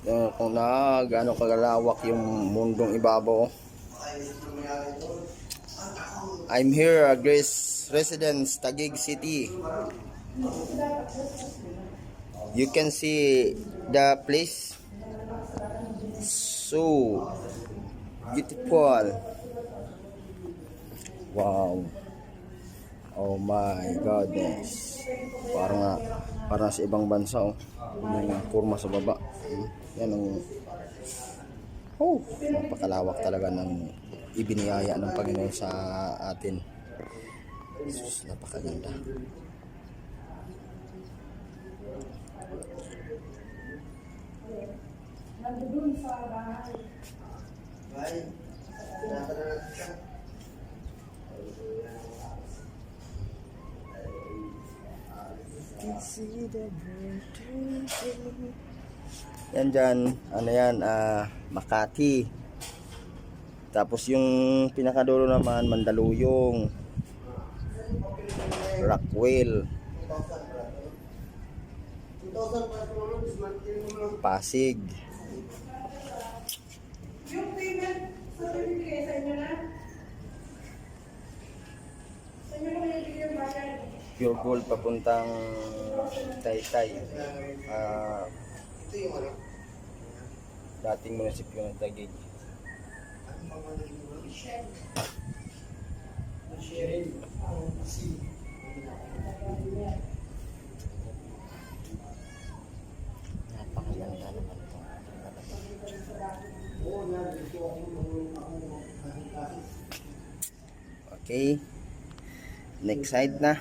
kung gaano kagalawak yung mundong ibabaw. I'm here, Grace Residence, Taguig City. You can see the place, so beautiful. Wow, oh my goodness, parang sa ibang bansa. Yung kurma sa baba, yan ang napakalawak talaga ng ibiniyaya ng Panginoon sa atin. Jesus, napakaganda. Nandun sa bahay. Yan dyan, ano yan, Makati. Tapos yung pinakadulo naman, Mandaluyong, Rockwell, Pasig. Yung payment sa pinibigay sa inyo na? Sa inyo na pinibigay yung bayad? Pure Gold papuntang Taytay. Dating munisipyo ng Taguig. Napakaganda naman ito. Okay, next side na.